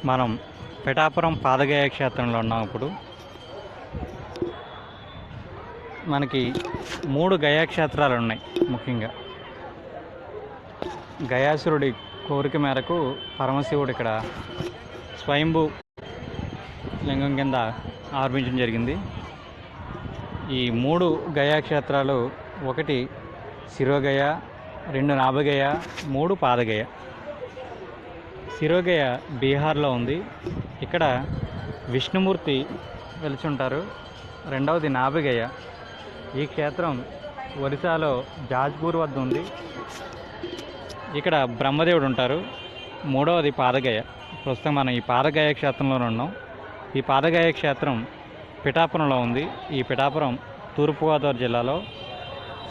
మనం పిఠాపురం పాదగయ క్షేత్రంలో ఉన్నాం. ఇప్పుడు మనకి 3 గయాక్షేత్రాలు ఉన్నాయి. ముఖ్యంగా గయాసురుడి కోరిక మేరకు పరమశివుడు ఇక్కడ స్వయంభూ లింగం కింద ఆర్పించడం జరిగింది. ఈ 3 గయాక్షేత్రాలు, 1 శిరోగయ, 2 నాభగయ, 3 పాదగయ. శిరోగయ బీహార్లో ఉంది. ఇక్కడ విష్ణుమూర్తి వెలిసి ఉంటారు. 2వది నాభగయ. ఈ క్షేత్రం ఒరిస్సాలో జాజ్పూర్ వద్ద ఉంది. ఇక్కడ బ్రహ్మదేవుడు ఉంటారు. 3వది పాదగయ. ప్రస్తుతం మనం ఈ పాదగయ క్షేత్రంలో ఉన్నాం. ఈ పాదగయ క్షేత్రం పిఠాపురంలో ఉంది. ఈ పిఠాపురం తూర్పుగోదావరి జిల్లాలో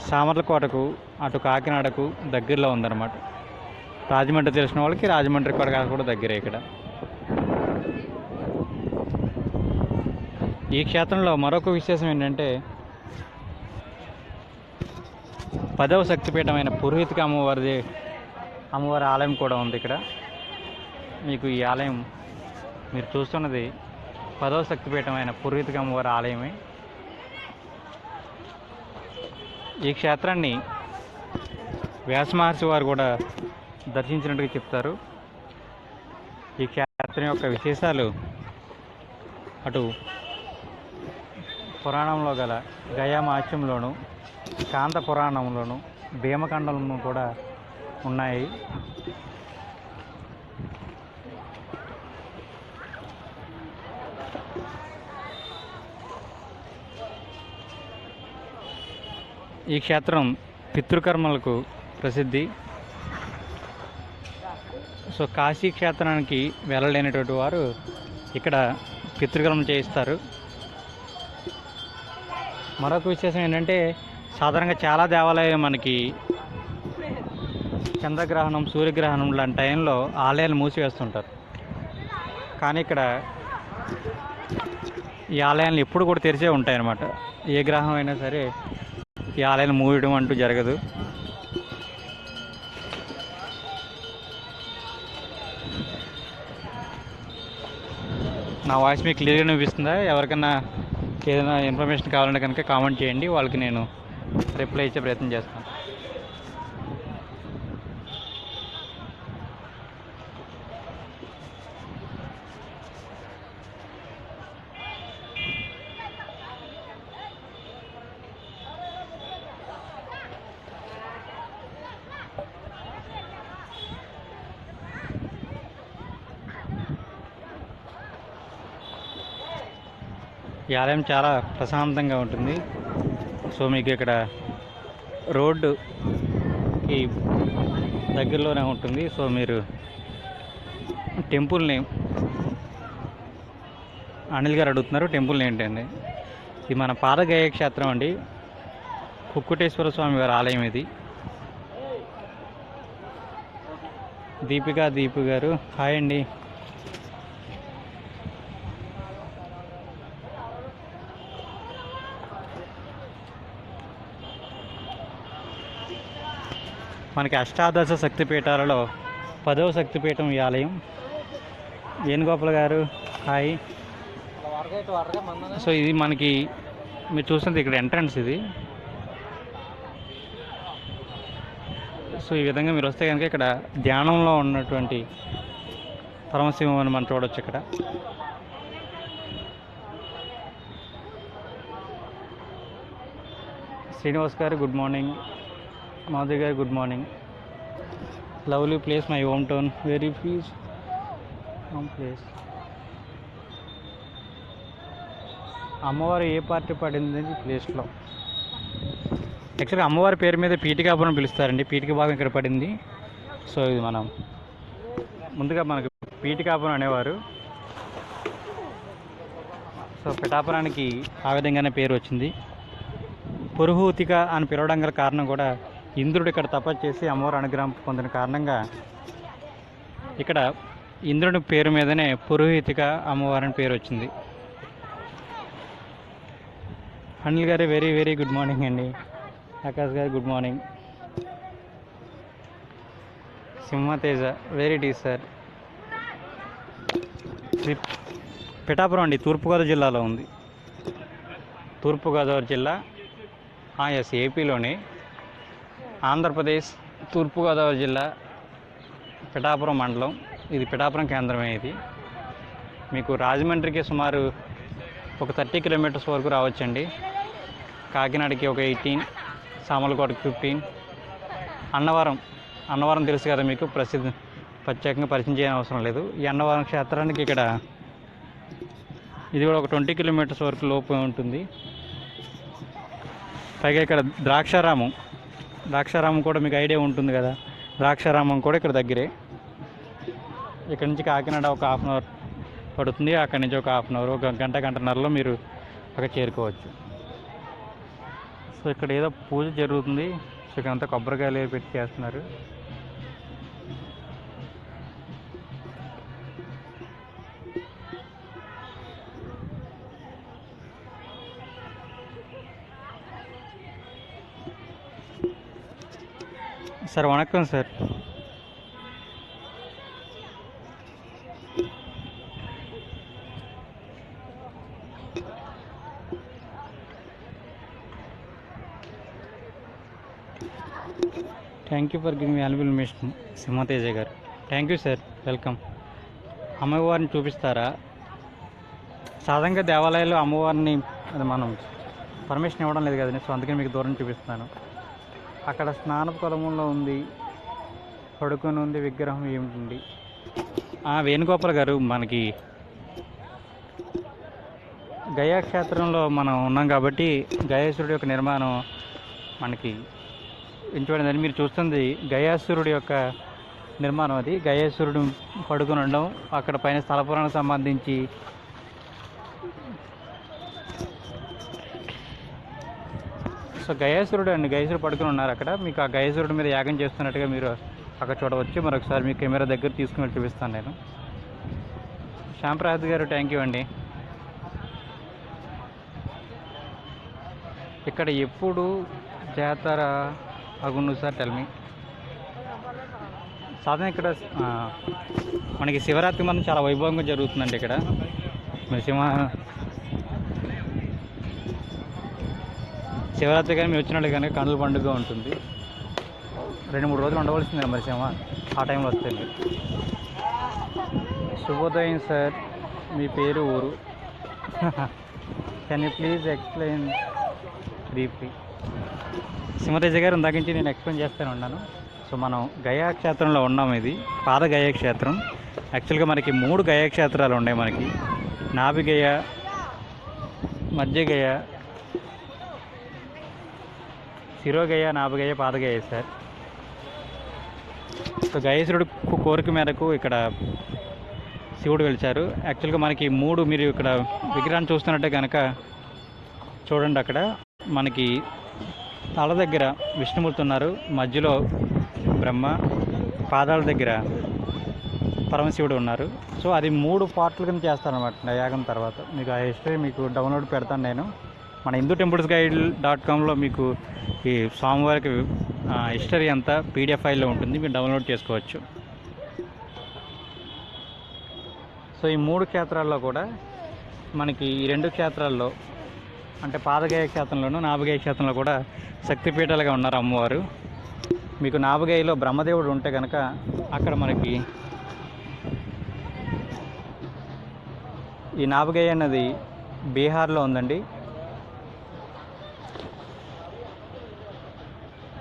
సామర్లకోటకు, అటు కాకినాడకు దగ్గరలో ఉందన్నమాట. రాజమండ్రి తెలిసిన వాళ్ళకి రాజమండ్రి కూడా దగ్గరే. ఇక్కడ ఈ క్షేత్రంలో మరొక విశేషం ఏంటంటే 10వ శక్తిపీఠమైన పురోహితిక అమ్మవారి ఆలయం కూడా ఉంది ఇక్కడ. మీకు ఈ ఆలయం మీరు చూస్తున్నది 10వ శక్తిపీఠమైన పురోహితిక అమ్మవారి ఆలయమే. ఈ క్షేత్రాన్ని వ్యాస మహర్షి వారు కూడా దర్శించినట్టుగా చెప్తారు. ఈ క్షేత్రం యొక్క విశేషాలు అటు పురాణంలో గల గయా మహత్యంలోను, కాంత పురాణంలోను, భీమఖండంలోనూ కూడా ఉన్నాయి. ఈ క్షేత్రం పితృకర్మలకు ప్రసిద్ధి. సో కాశీ క్షేత్రానికి వెళ్ళలేనటువంటి వారు ఇక్కడ పితృకర్మ చేయిస్తారు. మరొక విశేషం ఏంటంటే సాధారణంగా చాలా దేవాలయాలు మనకి చంద్రగ్రహణం, సూర్యగ్రహణం లాంటి టైంలో ఆలయాలు మూసివేస్తుంటారు. కానీ ఇక్కడ ఈ ఆలయాలు ఎప్పుడు కూడా తెరిచే ఉంటాయన్నమాట. ఏ గ్రహం అయినా సరే ఈ ఆలయాలు మూయడం అంటూ జరగదు. నా వాయిస్ మీకు క్లియర్గా వినిపిస్తుందా? ఎవరికైనా ఏదైనా ఇన్ఫర్మేషన్ కావాలంటే కనుక కామెంట్ చేయండి, వాళ్ళకి నేను రిప్లై ఇచ్చే ప్రయత్నం చేస్తాను. ఈ ఆలయం చాలా ప్రశాంతంగా ఉంటుంది. సో మీకు ఇక్కడ రోడ్డుకి దగ్గరలోనే ఉంటుంది. సో మీరు టెంపుల్ని, అనిల్ గారు అడుగుతున్నారు టెంపుల్ని ఏంటండి. ఇది మన పాదగయ క్షేత్రం అండి. కుక్కుటేశ్వర స్వామి వారి ఆలయం ఇది. దీపు గారు హాయ్ అండి. మనకి అష్టాదశ శక్తిపీఠాలలో 10వ శక్తిపీఠం ఈ ఆలయం. వేణుగోపాల్ గారు హాయ్. సో ఇది మనకి మీరు చూస్తుంది ఇక్కడ ఎంట్రన్స్ ఇది. సో ఈ విధంగా మీరు వస్తే కనుక ఇక్కడ ధ్యానంలో ఉన్నటువంటి పరమశివుని మనం చూడవచ్చు. ఇక్కడ శ్రీనివాస్ గారు good morning. Madhavi garu good morning. Lovely place, my home town, very please home place. అమ్మవారు ఏ పార్టీ పడింది ప్లేస్లో? యాక్చువల్గా అమ్మవారి పేరు మీద పీఠికాపురం పిలుస్తారండి. పీఠిక భాగం ఇక్కడ పడింది. సో ఇది మనం ముందుగా మనకు పీఠికాపురం అనేవారు. సో పిఠాపురానికి ఆ విధంగానే పేరు వచ్చింది. పురుహూతిక అని పిలవడం గల కారణం కూడా ఇంద్రుడు ఇక్కడ తపస్సు చేసి అమ్మవారి అనుగ్రహం పొందిన కారణంగా ఇక్కడ ఇంద్రుడి పేరు మీదనే పురోహితిక అమ్మవారిని పేరు వచ్చింది. అనిల్ గారు వెరీ గుడ్ మార్నింగ్ అండి. Akash garu good morning. Simhateja very డీ సార్. పిఠాపురం అండి, తూర్పుగోదావరి జిల్లాలో ఉంది. తూర్పుగోదావరి జిల్లా, ఎస్, ఏపీలోని ఆంధ్రప్రదేశ్ తూర్పుగోదావరి జిల్లా పిఠాపురం మండలం. ఇది పిఠాపురం కేంద్రమే. ఇది మీకు రాజమండ్రికి సుమారు ఒక 30 కిలోమీటర్స్ వరకు రావచ్చండి. కాకినాడకి ఒక 18, సామర్లకోటకి 15. అన్నవరం తెలుసు కదా మీకు, ప్రత్యేకంగా పరిచయం చేయని అవసరం లేదు. ఈ అన్నవరం క్షేత్రానికి ఇక్కడ ఇది కూడా ఒక 20 కిలోమీటర్స్ వరకు లోపు ఉంటుంది. పైగా ఇక్కడ ద్రాక్షారామం కూడా మీకు ఐడియా ఉంటుంది కదా, ద్రాక్షారామం కూడా ఇక్కడ దగ్గరే. ఇక్కడ నుంచి కాకినాడ ఒక 1/2 అవర్ పడుతుంది. అక్కడి నుంచి ఒక 1/2 అవర్, ఒక గంటన్నరలో మీరు అక్కడ చేరుకోవచ్చు. సో ఇక్కడ ఏదో పూజ జరుగుతుంది. సో ఇక్కడ అంతా కొబ్బరికాయలు పెట్టి చేస్తున్నారు. సార్ వణక్కం sir. Thank you for giving me valuable information Simhateja garu. Thank you sir, welcome. అమ్మవారిని చూపిస్తారా? సాధారణంగా దేవాలయాల్లో అమ్మవారిని అది మనం పర్మిషన్ ఇవ్వడం లేదు కదండి, సో అందుకని మీకు దూరం చూపిస్తున్నాను. అక్కడ స్నానపు కొలములో ఉంది, పడుకొని ఉంది విగ్రహం ఏమిటి. వేణుగోపాల్ గారు, మనకి గయా క్షేత్రంలో మనం ఉన్నాం కాబట్టి గయాసురుడి యొక్క నిర్మాణం మనకి ఎంచుకోవడం. మీరు చూస్తుంది గయాసురుడి యొక్క నిర్మాణం. అది గయాసురుడు పడుకొని ఉండడం, అక్కడ పైన స్థల పురాణానికి సంబంధించి సో గయాసురుడు పడుకుని ఉన్నారు అక్కడ. మీకు ఆ గయాసురుడి మీద యాగం చేస్తున్నట్టుగా మీరు అక్కడ చూడవచ్చు. మరొకసారి మీ కెమెరా దగ్గర తీసుకుని చూపిస్తాను నేను. శ్యాంప్రసాద్ గారు, థ్యాంక్ యూ అండి. ఇక్కడ ఎప్పుడు జాతర అగుండు సార్, టెల్మి. సాధారణ ఇక్కడ మనకి శివరాత్రి మంది చాలా వైభవంగా జరుగుతుందండి. ఇక్కడ మరి శివరాత్రి కానీ మీరు వచ్చినట్టు కానీ కండ్ల పండుగ ఉంటుంది. 2-3 రోజులు ఉండవలసిందే మరి ఆ టైంలో వస్తే. శుభోదయం సార్, మీ పేరు, ఊరు? Can you please explain briefly? Simhateja garu, ఇందాక నుంచి నేను ఎక్స్ప్లెయిన్ చేస్తూనే ఉన్నాను. సో మనం గయా క్షేత్రంలో ఉన్నాం. ఇది పాద గయా క్షేత్రం. యాక్చువల్గా మనకి 3 గయా క్షేత్రాలు ఉన్నాయి. మనకి నాభిగయ, మధ్యగయ, శిరోగయ, నాభగయ, పాదగయ సార్. సో గయేశ్వరుడు కోరిక మేరకు ఇక్కడ శివుడు వెలిచారు. యాక్చువల్గా మనకి 3, మీరు ఇక్కడ విగ్రహాన్ని చూస్తున్నట్టే కనుక చూడండి, అక్కడ మనకి తల దగ్గర విష్ణుమూర్తి ఉన్నారు, మధ్యలో బ్రహ్మ, పాదాల దగ్గర పరమశివుడు ఉన్నారు. సో అది 3 పార్ట్ల కింద చేస్తారనమాట యాగం తర్వాత. మీకు ఆ హిస్టరీ మీకు డౌన్లోడ్ పెడతాను నేను. మన hindutemples.com మీకు ఈ స్వామివారికి హిస్టరీ అంతా PDF ఫైల్లో ఉంటుంది, మీరు డౌన్లోడ్ చేసుకోవచ్చు. సో ఈ 3 క్షేత్రాల్లో కూడా మనకి ఈ 2 క్షేత్రాల్లో అంటే పాదగయ క్షేత్రంలోనూ నాభగయ క్షేత్రంలో కూడా శక్తిపీఠాలుగా ఉన్నారు అమ్మవారు. మీకు నాభగయలో బ్రహ్మదేవుడు ఉంటే కనుక అక్కడ మనకి ఈ నాభగయ అన్నది బీహార్లో ఉందండి.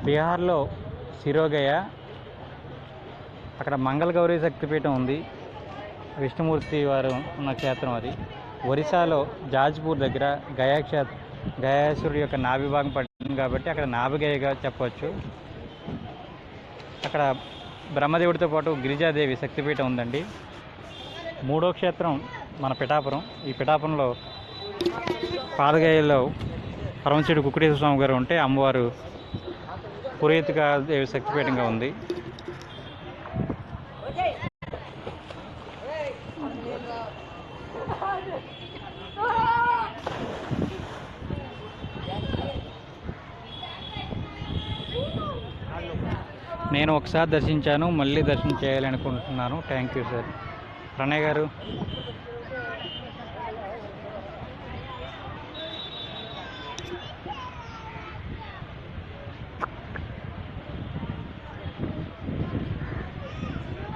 బీహార్లో శిరోగయ, అక్కడ మంగళగౌరి శక్తిపీఠం ఉంది, విష్ణుమూర్తి వారు ఉన్న క్షేత్రం అది. ఒరిస్సాలో జాజ్పూర్ దగ్గర గయాసురుడి యొక్క నాభిభాగం పడింది కాబట్టి అక్కడ నాభిగయగా చెప్పవచ్చు. అక్కడ బ్రహ్మదేవుడితో పాటు గిరిజాదేవి శక్తిపీఠం ఉందండి. 3వ క్షేత్రం మన పిఠాపురం. ఈ పిఠాపురంలో పాదగయలో పరమశివుడు కుక్కుటేశ్వర స్వామి గారు ఉంటే అమ్మవారు పురోహితిగా దేవి శక్తిపీఠంగా ఉంది. నేను ఒకసారి దర్శించాను, మళ్ళీ దర్శనం చేయాలనుకుంటున్నాను. Thank you sir. ప్రణయ్ గారు,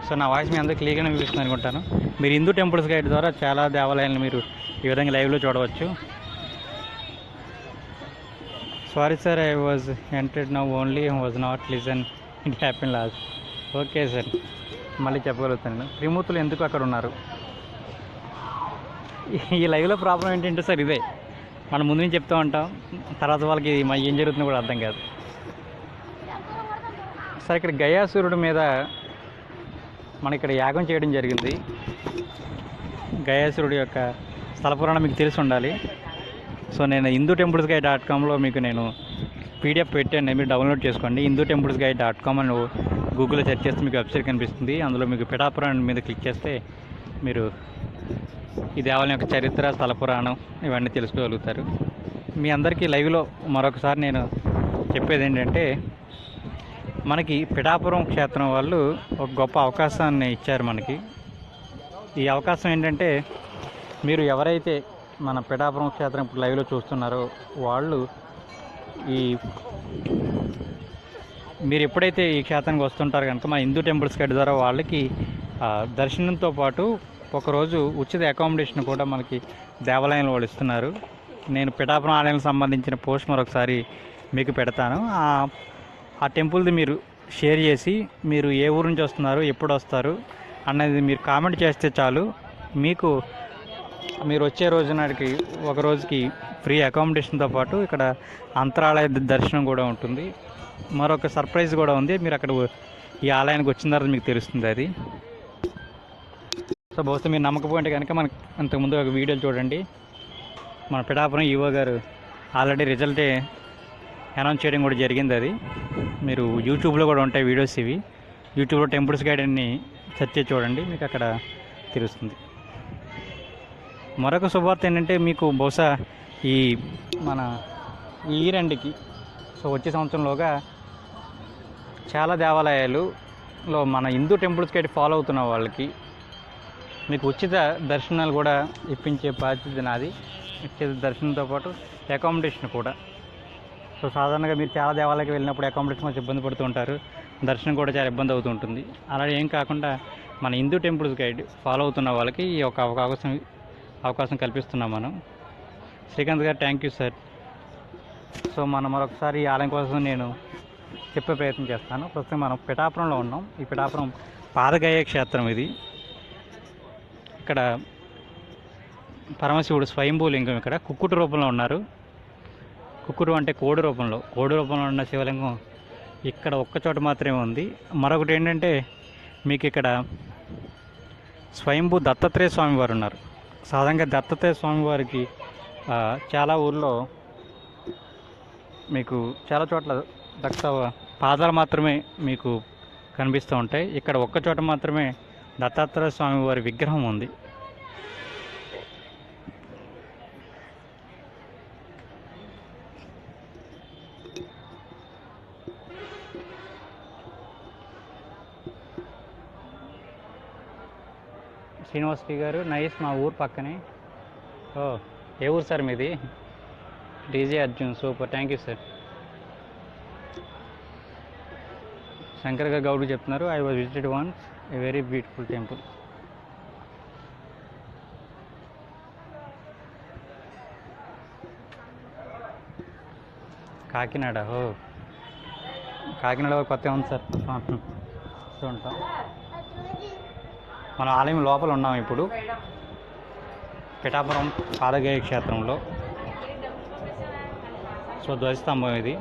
సో నా వాయిస్ మీ అందరూ క్లియర్గానే వినిపిస్తుంది అనుకుంటాను. మీరు హిందూ టెంపుల్స్ గైడ్ ద్వారా చాలా దేవాలయాలను మీరు ఈ విధంగా లైవ్లో చూడవచ్చు. Sorry sir, I was entered now only was not listen, it happen last. Okay sir, మళ్ళీ చెప్పగలుగుతాను. త్రిమూర్తులు ఎందుకు అక్కడ ఉన్నారు? ఈ లైవ్లో ప్రాబ్లం ఏంటంటే సార్ ఇదే, మనం ముందు నుంచి చెప్తూ ఉంటాం, తర్వాత వాళ్ళకి ఏం జరుగుతుందో కూడా అర్థం కాదు. సార్ ఇక్కడ గయాసురుడి మీద మన ఇక్కడ యాగం చేయడం జరిగింది. గయాసురుడి యొక్క స్థల పురాణం మీకు తెలిసి ఉండాలి. సో నేను hindutemples.com మీకు నేను PDF పెట్టాను, మీరు డౌన్లోడ్ చేసుకోండి. hindutemples.com అని గూగుల్లో సెర్చ్ చేస్తే మీకు వెబ్సైట్ కనిపిస్తుంది. అందులో మీకు పిఠాపురాణం మీద క్లిక్ చేస్తే మీరు ఈ దేవాలయం యొక్క చరిత్ర, స్థల పురాణం ఇవన్నీ తెలుసుకోగలుగుతారు. మీ అందరికీ లైవ్లో మరొకసారి నేను చెప్పేది ఏంటంటే, మనకి పిఠాపురం క్షేత్రం వాళ్ళు ఒక గొప్ప అవకాశాన్ని ఇచ్చారు మనకి. ఈ అవకాశం ఏంటంటే, మీరు ఎవరైతే మన పిఠాపురం క్షేత్రం ఇప్పుడు లైవ్లో చూస్తున్నారో వాళ్ళు మీరు ఎప్పుడైతే ఈ క్షేత్రానికి వస్తుంటారో కనుక మా హిందూ టెంపుల్స్ గైడ్ ద్వారా వాళ్ళకి దర్శనంతో పాటు ఒకరోజు ఉచిత అకామిడేషన్ కూడా మనకి దేవాలయంలో వాళ్ళు ఇస్తున్నారు. నేను పిఠాపురం ఆలయానికి సంబంధించిన పోస్ట్ మరొకసారి మీకు పెడతాను. ఆ టెంపుల్ది మీరు షేర్ చేసి మీరు ఏ ఊరు నుంచి వస్తున్నారు, ఎప్పుడు వస్తారు అన్నది మీరు కామెంట్ చేస్తే చాలు, మీకు మీరు వచ్చే రోజు నాటికి ఒక రోజుకి ఫ్రీ అకామిడేషన్తో పాటు ఇక్కడ అంతరాలయ దర్శనం కూడా ఉంటుంది. మరొక సర్ప్రైజ్ కూడా ఉంది, మీరు అక్కడ ఈ ఆలయానికి వచ్చిన తర్వాత మీకు తెలుస్తుంది అది. సో బహుశా మీరు నమ్మకపోతే కనుక మనకు అంతకుముందు ఒక వీడియోలు చూడండి. మన పిఠాపురం ఈవో గారు ఆల్రెడీ రిజల్ట్ అనౌన్స్ చేయడం కూడా జరిగింది. అది మీరు యూట్యూబ్లో కూడా ఉంటాయి వీడియోస్ ఇవి. యూట్యూబ్లో టెంపుల్స్ గైడ్ అని సెర్చ్ చేసి చూడండి, మీకు అక్కడ తెలుస్తుంది. మరొక శుభవార్త ఏంటంటే, మీకు బహుశా ఈ మన ఈ రెండుకి సో వచ్చే సంవత్సరంలోగా చాలా దేవాలయాలులో మన హిందూ టెంపుల్స్ గైడ్ ఫాలో అవుతున్న వాళ్ళకి మీకు ఉచిత దర్శనాలు కూడా ఇప్పించే బాధ్యత నాది. ఉచిత దర్శనంతో పాటు అకామిడేషన్ కూడా. సో సాధారణంగా మీరు చాలా దేవాలయాలకు వెళ్ళినప్పుడు అకామిడేషన్ కొంచెం ఇబ్బంది పడుతూ ఉంటారు, దర్శనం కూడా చాలా ఇబ్బంది అవుతూ ఉంటుంది. అలా ఏం కాకుండా మన హిందూ టెంపుల్స్ గైడ్ ఫాలో అవుతున్న వాళ్ళకి ఈ ఒక అవకాశం కల్పిస్తున్నాం మనం. శ్రీకాంత్ గారు థ్యాంక్ యూ సార్. సో మనం మరొకసారి ఈ ఆలయం కోసం నేను చెప్పే ప్రయత్నం చేస్తాను. ప్రస్తుతం మనం పిఠాపురంలో ఉన్నాం. ఈ పిఠాపురం పాదగయ క్షేత్రం ఇది. ఇక్కడ పరమశివుడు స్వయంభూలింగం ఇక్కడ కుక్కుటు రూపంలో ఉన్నారు. కుక్కుడు అంటే కోడి రూపంలో ఉన్న శివలింగం ఇక్కడ ఒక్క చోట మాత్రమే ఉంది. మరొకటి ఏంటంటే, మీకు ఇక్కడ స్వయంభూ దత్తాత్రేయ స్వామి వారు ఉన్నారు. సాధారణంగా దత్తాత్రేయ స్వామి వారికి చాలా ఊర్లో మీకు చాలా చోట్ల పాదాలు మాత్రమే మీకు కనిపిస్తూ ఉంటాయి. ఇక్కడ ఒక్క చోట మాత్రమే దత్తాత్రేయ స్వామి వారి విగ్రహం ఉంది. శ్రీనివాసరెడ్డి గారు నైస్, మా ఊరు పక్కనే. ఓ ఏ ఊరు సార్ మీది? DJ Arjun super, thank you sir. Shankar గారు గౌడ్ చెప్తున్నారు, I was visited once a very beautiful temple. Kakinada, ఓ కాకినాడ కొత్త ఉంది సార్. ఉంటాం, మన ఆలయం లోపల ఉన్నాం ఇప్పుడు పిఠాపురం పాదగయ క్షేత్రంలో. సో ధ్వజస్తంభం ఇది.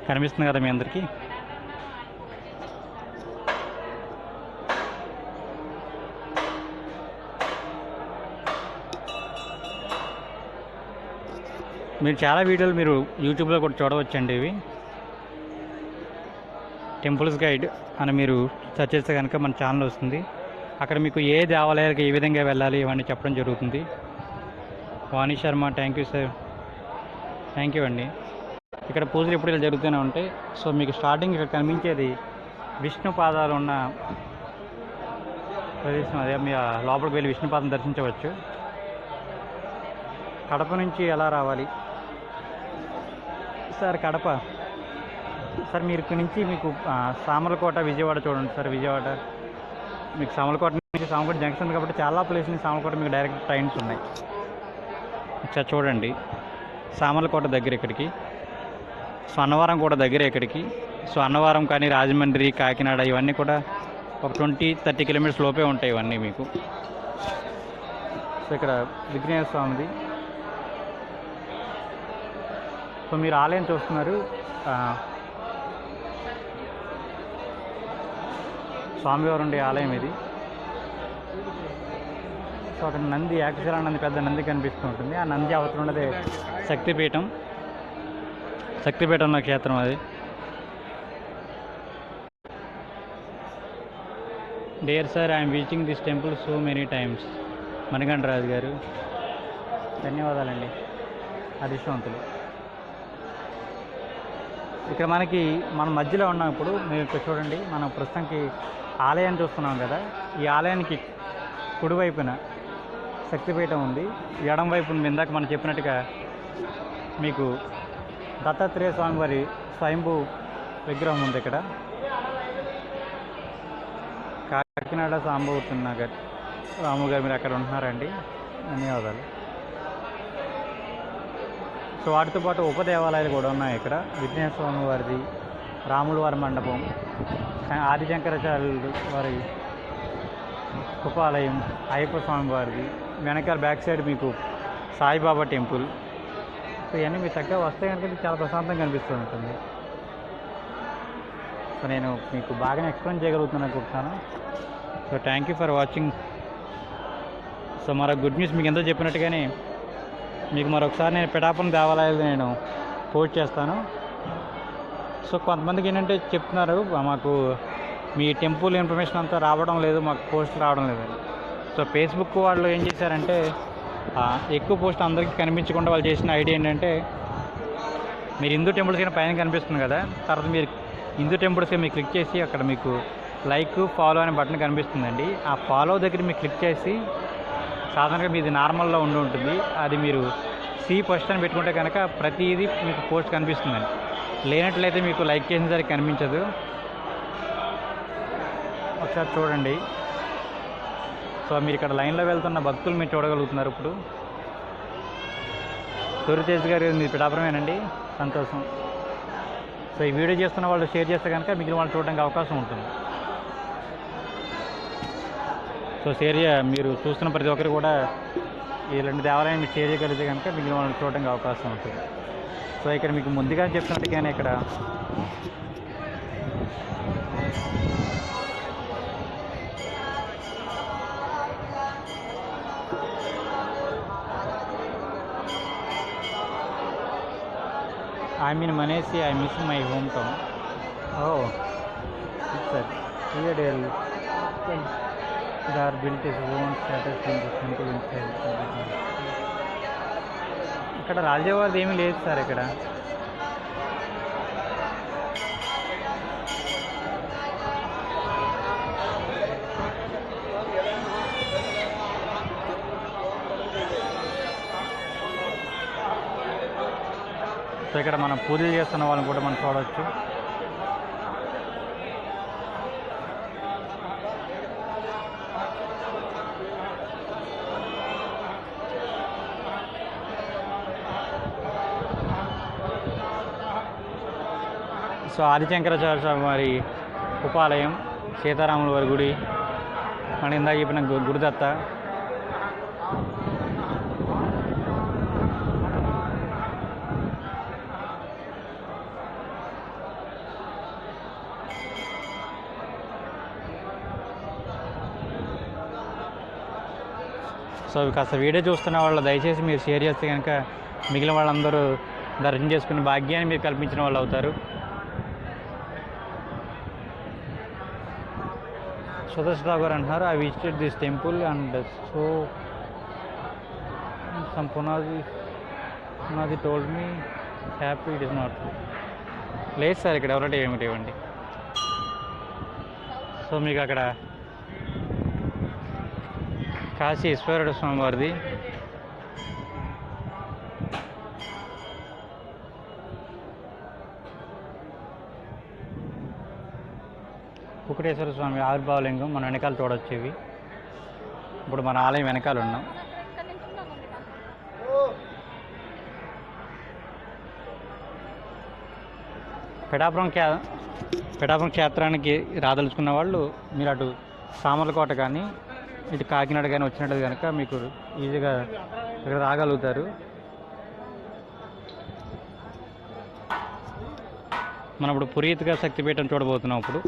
కనిపిస్తుంది కదా మీ అందరికీ. మీరు చాలా వీడియోలు మీరు యూట్యూబ్లో కూడా చూడవచ్చండి. ఇవి టెంపుల్స్ గైడ్ అని మీరు సెర్చ్ చేస్తే కనుక మన ఛానల్ వస్తుంది. అక్కడ మీకు ఏ దేవాలయాలకు ఏ విధంగా వెళ్ళాలి ఇవన్నీ చెప్పడం జరుగుతుంది. Vani Sharma thank you sir, thank you అండి. ఇక్కడ పూజలు ఎప్పుడు ఇలా జరుగుతూనే ఉంటాయి. సో మీకు స్టార్టింగ్ ఇక్కడ కనిపించేది విష్ణు పాదాలు ఉన్న ప్రదేశం. అదే మీ లోపలికి వెళ్ళి విష్ణుపాదం దర్శించవచ్చు. కడప నుంచి ఎలా రావాలి సార్? కడప సార్ మీరు ఇక్కడి నుంచి మీకు సామర్లకోట విజయవాడ చూడండి సార్. విజయవాడ మీకు సామర్లకోట నుంచి సామర్లకోట జంక్షన్ ఉంది కాబట్టి చాలా ప్లేస్ నుంచి సామర్లకోట మీకు డైరెక్ట్ ట్రైన్స్ ఉన్నాయి. ఒకసారి చూడండి, సామర్లకోట దగ్గర ఇక్కడికి, సో అన్నవరం కూడా దగ్గర ఇక్కడికి. సో అన్నవరం కానీ రాజమండ్రి, కాకినాడ ఇవన్నీ కూడా ఒక 20-30 కిలోమీటర్స్ లోపే ఉంటాయి ఇవన్నీ మీకు. సో ఇక్కడ విఘ్నేశ్వర స్వామిది. సో మీరు ఆలయం చూస్తున్నారు, స్వామివారు ఉండే ఆలయం ఇది. సో అక్కడ నంది, ఏకశిలా నంది, పెద్ద నంది కనిపిస్తూ ఉంటుంది. ఆ నంది అవతల ఉన్నదే శక్తిపీఠం, శక్తిపీఠంలో క్షేత్రం అది. Dear sir, I'm visiting this temple so many times. Manikantaraju గారు, ధన్యవాదాలండి. అదృష్టవంతులు. ఇక్కడ మనకి మన మధ్యలో ఉన్నాం ఇప్పుడు. మీరు ఇక్కడ చూడండి, మనం ప్రస్తుతానికి ఆలయాన్ని చూస్తున్నాం కదా. ఈ ఆలయానికి కుడివైపున శక్తిపీఠం ఉంది, ఎడం వైపున ఇందాక మనం చెప్పినట్టుగా మీకు దత్తాత్రేయ స్వామి వారి స్వయంభూ విగ్రహం ఉంది. ఇక్కడ కాకినాడ సాంబవతి నగర్ రాము గారు, మీరు అక్కడ ఉంటున్నారండి, ధన్యవాదాలు. సో వాటితో పాటు ఉపదేవాలయాలు కూడా ఉన్నాయి ఇక్కడ. విఘ్నేశ్వర స్వామి వారిది, రాముల వారి మండపం, ఆదిశంకరాచార్యులు వారి ఉపాలయం, అయ్యప్ప స్వామి వారిది, వెనకాల బ్యాక్ సైడ్ మీకు సాయిబాబా టెంపుల్. సో ఇవన్నీ మీరు చక్కగా వస్తే కనుక చాలా ప్రశాంతంగా కనిపిస్తూ ఉంటుంది. సో నేను మీకు బాగానే ఎక్స్ప్లెయిన్ చేయగలుగుతున్నాను అనుకుంటున్నాను. So thank you for watching. So మరో గుడ్ న్యూస్ మీకు ఎంతో చెప్పినట్టుగానే మీకు మరొకసారి నేను పిఠాపురం దేవాలయాలు నేను పోస్ట్ చేస్తాను. సో కొంతమందికి ఏంటంటే చెప్తున్నారు, మాకు మీ టెంపుల్ ఇన్ఫర్మేషన్ అంతా రావడం లేదు, మాకు పోస్ట్ రావడం లేదని. సో ఫేస్బుక్ వాళ్ళు ఏం చేశారంటే ఎక్కువ పోస్ట్ అందరికీ కనిపించకుండా వాళ్ళు చేసిన ఐడియా ఏంటంటే, మీరు హిందూ టెంపుల్స్ అయినా పైన కనిపిస్తుంది కదా, తర్వాత మీరు హిందూ టెంపుల్స్కి మీరు క్లిక్ చేసి అక్కడ మీకు లైక్, ఫాలో అనే బటన్ కనిపిస్తుందండి. ఆ ఫాలో దగ్గర మీరు క్లిక్ చేసి సాధారణంగా మీది నార్మల్లో ఉండి ఉంటుంది, అది మీరు ఫస్ట్ అని పెట్టుకుంటే కనుక ప్రతిదీ మీకు పోస్ట్ కనిపిస్తుందండి. లేనట్లయితే మీకు లైక్ చేసిన సరికి కనిపించదు. ఒకసారి చూడండి. సో మీరు ఇక్కడ లైన్లో వెళ్తున్న భక్తులు మీరు చూడగలుగుతున్నారు ఇప్పుడు. సూర్యతేజ్ గారు మీరు పిఠాపురమేనండి, సంతోషం. సో ఈ వీడియో చేస్తున్న వాళ్ళు షేర్ చేస్తే కనుక మిగిలిన వాళ్ళు చూడడానికి అవకాశం ఉంటుంది. సో మీరు చూస్తున్న ప్రతి ఒక్కరు కూడా ఈ 2 దేవాలయాన్ని మీరు షేర్ చేయగలిగితే కనుక మిగిలిన వాళ్ళని చూడడానికి అవకాశం ఉంటుంది. సో ఇక్కడ మీకు ముందుగా చెప్పినట్టుగానే ఇక్కడ I'm in Malaysia, I miss my hometown. Oh, it's a weird. They are built as own status in the temple inside. ఇక్కడ రాజవారిది ఏమీ లేదు సార్ ఇక్కడ. సో ఇక్కడ మనం పూజలు చేస్తున్న వాళ్ళని కూడా మనం చూడవచ్చు. సో ఆదిశంకరాచార్య స్వామి వారి ఉపాలయం, సీతారాముల వారి గుడి, మనం ఇందాక చెప్పిన గురుదత్త. సో కాస్త వీడియో చూస్తున్న వాళ్ళు దయచేసి మీరు షేర్ చేస్తే కనుక మిగిలిన వాళ్ళందరూ దర్శనం చేసుకునే భాగ్యాన్ని మీరు కల్పించిన వాళ్ళు అవుతారు. సుదర్శన్ రావు గారు అంటున్నారు, I visited this temple and so some పునాది told me happy it is not. లేదు సార్ ఇక్కడ ఎవరంటే ఏమిటి ఇవ్వండి. సో మీకు అక్కడ కాశీ ఈశ్వరుడు స్వామి వారిది, కుకుటేశ్వర స్వామి ఆవిర్భావ లింగం మన వెనకాల చూడొచ్చు. ఇవి ఇప్పుడు మన ఆలయం వెనకాల ఉన్నాం. పిఠాపురం క్షేత్రానికి రాదలుచుకున్న వాళ్ళు మీరు అటు సామర్లకోట కానీ ఇటు కాకినాడ కానీ వచ్చినట్టు కనుక మీకు ఈజీగా ఇక్కడ రాగలుగుతారు. మనం ఇప్పుడు పురీతిగా శక్తిపీఠం చూడబోతున్నాం. ఇప్పుడు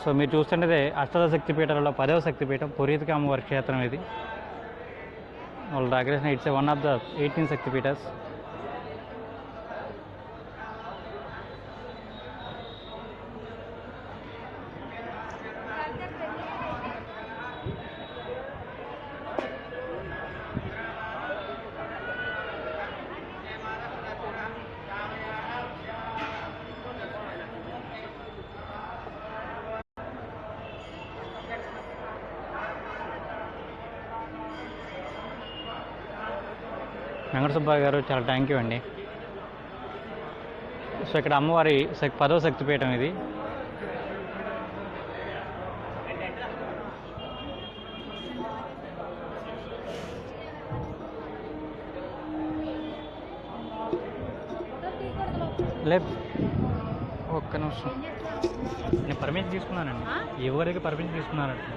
సో మీరు చూస్తుంటే అష్టద శక్తిపీఠాలలో 10వ శక్తిపీఠం పురీతిక అమ్మవారి క్షేత్రం. ఇది వాళ్ళ దగ్గర ఇట్స్ వన్ ఆఫ్ ద 18 శక్తిపీఠాస్. వెంకట సుబ్బారావు గారు చాలా థ్యాంక్ యూ అండి. సో ఇక్కడ అమ్మవారి 10వ శక్తిపీఠం ఇది. లేదు ఒక్క నిమిషం, నేను పర్మిషన్ తీసుకున్నానండి. ఎవరికి పర్మిషన్ తీసుకున్నానండి.